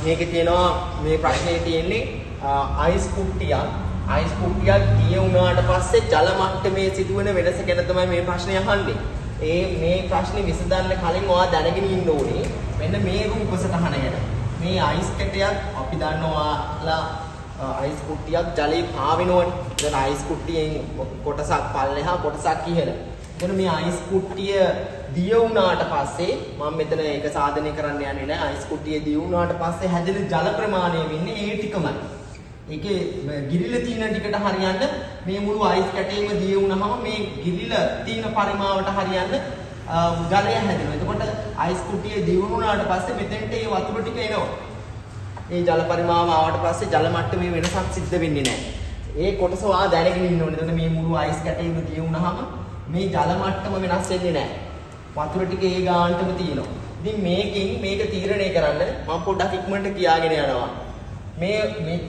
මේකේ තියෙනවා මේ ප්‍රශ්නේ තියෙන්නේ අයිස් කුට්ටියක් දිය වුණාට පස්සේ ජල මට්ටමේ සිදුවන වෙනස ගැන තමයි මේ ප්‍රශ්නේ අහන්නේ. මේ ප්‍රශ්නේ විසඳන්න කලින් ඔයා දැනගෙන ඉන්න ඕනේ මෙන්න මේ රූප සටහන ගැන. මේ අයිස් කැටයක් අපි දන්නවාලා අයිස් කුට්ටියක් ජලයේ පාවෙනවනේ. දැන් අයිස් කුට්ටියෙන් කොටසක් පල්ලෙහා කොටසක් ඉහළ. එතන මේ අයිස් කුට්ටිය දිය වුණාට පස්සේ මම මෙතන ඒක සාධනය කරන්න යන්නේ නැහැ. අයිස් කුට්ටිය දිය වුණාට පස්සේ හැදෙන ජල ප්‍රමාණය වෙන්නේ ඒ ටිකමයි. ඒකේ ගිරිල තියෙන ටිකට හරියන්න මේ මුළු අයිස් කැටේම දිය වුණාම මේ ගිරිල තියෙන පරිමාවට හරියන්න ජලය හැදෙනවා. එතකොට අයිස් කුට්ටිය දිය වුණාට පස්සේ මෙතෙන්ට මේ වතුර ටික එනවා. මේ ජල පරිමාව ආවට පස්සේ ජල මට්ටමේ වෙනසක් සිද්ධ වෙන්නේ නැහැ. ඒ කොටස ඔයා දැනගෙන ඉන්න ඕනේ. එතකොට මේ මුළු අයිස් කැටේම දිය වුණාම මේ ජල මට්ටම වෙනස් වෙන්නේ නැහැ. වතුර ටික ඒ ගානටම තියෙනවා. ඉතින් මේකෙන් මේක තීරණය කරන්න මම පොඩ්ඩක් ඉක්මනට කියාගෙන යනවා. මේ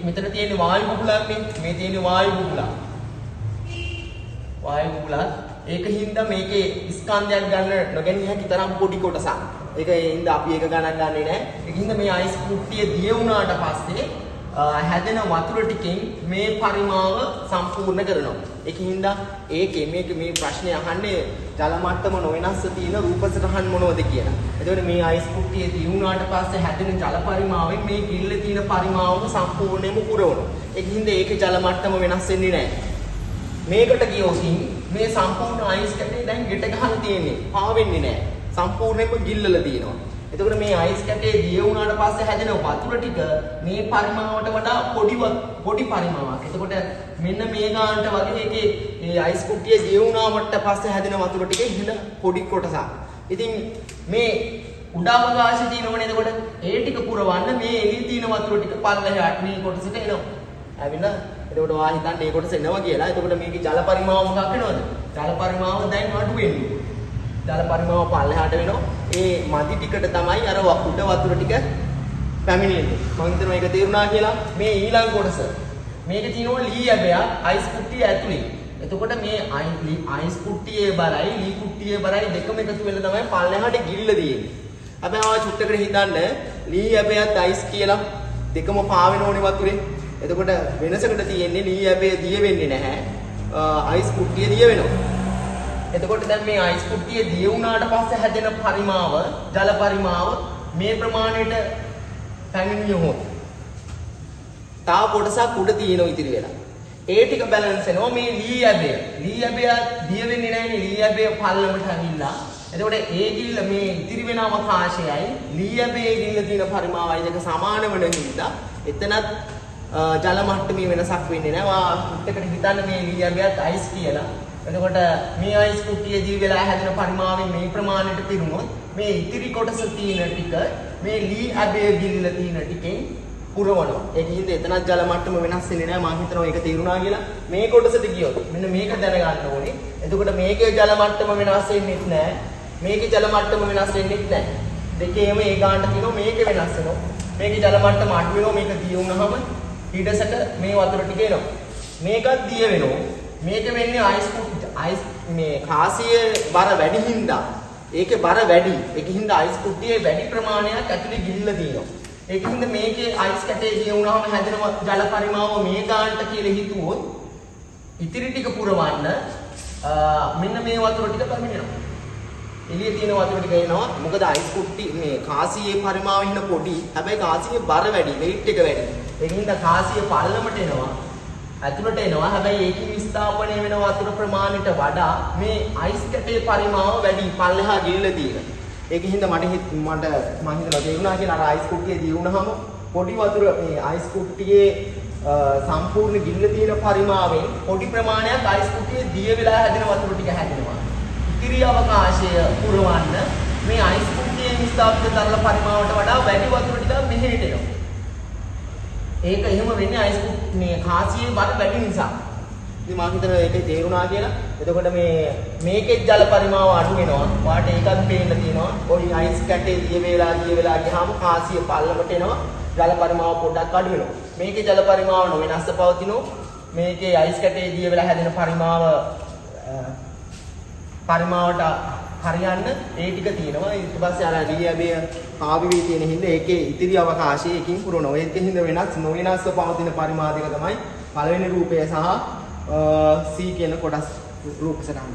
මෙතන තියෙන වායු බුබුලක් මේ තියෙන වායු බුබුලක්. ඒකින්ද මේකේ ස්කන්ධයක් ගන්න නොගැනිය හැකි තරම් පොඩි කොටසක්. ඒකින්ද අපි ඒක ගණන් ගන්නේ නැහැ. ඒකින්ද මේ අයිස් කුට්ටිය දිය වුණාට පස්සේ හැදෙන වතුර ටිකෙන් මේ පරිමාව සම්පූර්ණ කරනවා. ඒකින්ද මේ ප්‍රශ්නේ අහන්නේ ජල මට්ටම නොවෙනස්ව තියෙන රූප සටහන් මොනවද කියලා. එතකොට මේ අයිස් කුට්ටිය දිය වුණාට පස්සේ හැදෙන ජල පරිමාවෙන් මේ ගිල්ලේ තියෙන පරිමාවම සම්පූර්ණයෙන්ම පුරවනවා. ඒකින්ද ඒකේ ජල මට්ටම වෙනස් වෙන්නේ නැහැ. මේකට ගියොතින් මේ සම්පූර්ණ අයිස් කැටේ දැන් ගෙට ගහලා තියෙන්නේ. පාවෙන්නේ නැහැ. සම්පූර්ණයෙන්ම ගිල්ලලා තියෙනවා. එතකොට මේ අයිස් කැටේ දිය වුණාට පස්සේ හැදෙන වතුර ටික මේ පරිමාවට වඩා පොඩි පරිමාවක්. එතකොට මෙන්න මේ ගානට වගේ ඒකේ මේ අයිස් කුට්ටිය දිය වුණාට පස්සේ හැදෙන වතුර ටික ඉහළ පොඩි කොටසක්. ඉතින් මේ උඩාවකාශයේ තියෙනවනේ එතකොට ඒ ටික පුරවන්න මේ එළියේ තියෙන වතුර ටික පල්ලෙහාට මේ කොටසට එනවා. ඇවිල්ලා එතකොට ඔයා හිතන්නේ මේ කොටස එනවා කියලා. එතකොට මේකේ ජල පරිමාව මොකක් වෙනවද? ජල පරිමාව දැන් අඩු වෙන්නේ. ජල පරිමාව පල්ලෙහාට වෙනවා. ඒ මදි ටිකට තමයි අර උඩ වතුර ටික පැමිණෙන්නේ. මම හිතනවා ඒක තේරුණා කියලා. මේ ඊළඟ කොටස. මේකේ තියෙනවා ලී ඇබයක් අයිස් කුට්ටිය ඇතුලේ. එතකොට මේ අයිස් කුට්ටියේ බරයි ලී කුට්ටියේ බරයි දෙකම එකතු වෙලා තමයි පල්ලෙහාට ගිලිලා තියෙන්නේ. හැබැයි ආව චුට්ටකට හිතන්න ලී ඇබයත් අයිස් කියලා දෙකම පාවෙන ඕනේ වතුරේ. එතකොට වෙනසකට තියෙන්නේ ලී ඇබය දිය වෙන්නේ නැහැ. අයිස් කුට්ටිය දිය වෙනවා. එතකොට දැන් මේ අයිස් කුට්ටිය දිය වුණාට පස්සේ හැදෙන පරිමාව ජල පරිමාව මේ ප්‍රමාණයට පැමිණියොත් තා කොටසක් උඩ තියෙනවා ඉතිරි වෙලා. ඒ ටික බැලන්ස් වෙනවා මේ ලී ඇබය. ලී ඇබය දිය වෙන්නේ නැහැනේ. ලී ඇබය පල්ලමට ඇවිල්ලා. එතකොට ඒ ගිල්ල මේ ඉතිරි වෙන අවකාශයයි ලී ඇබයේ ගිල්ල තියෙන පරිමාවයි දෙක සමාන වෙන හින්දා එතනත් ජල මට්ටමේ වෙනසක් වෙන්නේ නැහැ. වා උඩට හිතන්න මේ ලී ඇබයත් අයිස් කියලා. එතකොට මේ අයිස් කුට්ටිය දී වෙලා හැදෙන පරිමාවෙන් මේ ප්‍රමාණයට පිරුණොත් මේ ඉතිරි කොටස තියෙන ටික මේ ලී ඇබේ ගිල්ල තියෙන ටිකෙන් පුරවනවා. ඒකින්ද එතනත් ජල මට්ටම වෙනස් වෙන්නේ නැහැ. මම හිතනවා ඒක තේරුණා කියලා. මේ කොටසට ගියොත් මෙන්න මේක දැනගන්න ඕනේ. එතකොට මේකේ ජල මට්ටම වෙනස් වෙන්නේ නැහැ. මේකේ ජල මට්ටම වෙනස් වෙන්නේ නැහැ. දෙකේම ඒ ගානට තියෙනවා මේකේ වෙනස් වෙනවා. මේකේ ජල මට්ටම අඩු වෙනවා. මේක දිය වුණාම ඊටසට මේ වතුර ටික එනවා. මේකත් දිය වෙනවා. මේක වෙන්නේ අයිස් මේ කාසියේ බර වැඩි හින්දා ඒකේ බර වැඩි. ඒකින්ද අයිස් කුට්ටියේ වැඩි ප්‍රමාණයක් ඇතුලේ ගිලිලා තියෙනවා. ඒකින්ද මේකේ අයිස් කැටේ දිය වුණාම හැදෙන ජල පරිමාව මේ ගානට කියලා හිතුවොත් ඉතිරි ටික පුරවන්න මෙන්න මේ වතුර ටික පැමිණෙනවා. එළියේ තියෙන වතුර ටික එනවා. මොකද අයිස් කුට්ටි මේ කාසියේ පරිමාව ඉන්න පොඩි. හැබැයි කාසියේ බර වැඩි, weight එක වැඩි. ඒකින්ද කාසිය පල්ලමට එනවා. ඇතුළට එනවා. හැබැයි ඒකේ විස්ථාපනය වෙන වතුර ප්‍රමාණයට වඩා මේ අයිස් කැටේ පරිමාව වැඩි පල්ලෙහා ගිලිලා තියෙනවා. ඒකින්ද මම හිතනවා තේරුණා කියලා අර අයිස් කුට්ටිය දී වුණාම පොඩි වතුර මේ අයිස් කුට්ටියේ සම්පූර්ණ ගිලිලා තියෙන පරිමාවෙන් පොඩි ප්‍රමාණයක් අයිස් කුට්ටියේ දිය වෙලා හැදෙන වතුර ටික හැදෙනවා. ඉතිරි අවකාශය පුරවන්න මේ අයිස් කුට්ටියේ විස්ථාපිත තරල පරිමාවට වඩා වැඩි වතුර ටික මෙහෙට එනවා. ඒක එහෙම වෙන්නේ අයිස් මේ කාසියේ බර වැඩි නිසා. ඉතින් මම හිතනවා ඒකේ තේරුණා කියලා. එතකොට මේකේ ජල පරිමාව අඩු වෙනවා. වාට ඒකත් පේන්න තියෙනවා. පොඩි අයිස් කැටේ දිය වේලා ගියාම කාසිය පල්ලමට එනවා. ජල පරිමාව පොඩ්ඩක් අඩු වෙනවා. මේකේ ජල පරිමාව නොවෙනස්ව පවතිනවා. මේකේ අයිස් කැටේ දිය වෙලා හැදෙන පරිමාවට හරියන්න ඒ ටික තියෙනවා. ඊට පස්සේ අර ඩීඑබේ ආවි වී තියෙන හින්දා ඒකේ ඉතිරි අවකාශය එකකින් පුරනවා. ඒකෙන් හින්දා වෙනස් නොවෙනස්ව පවතින පරිමාදයක තමයි පළවෙනි රූපය සහ C කියන කොටස් රූප සටහන්.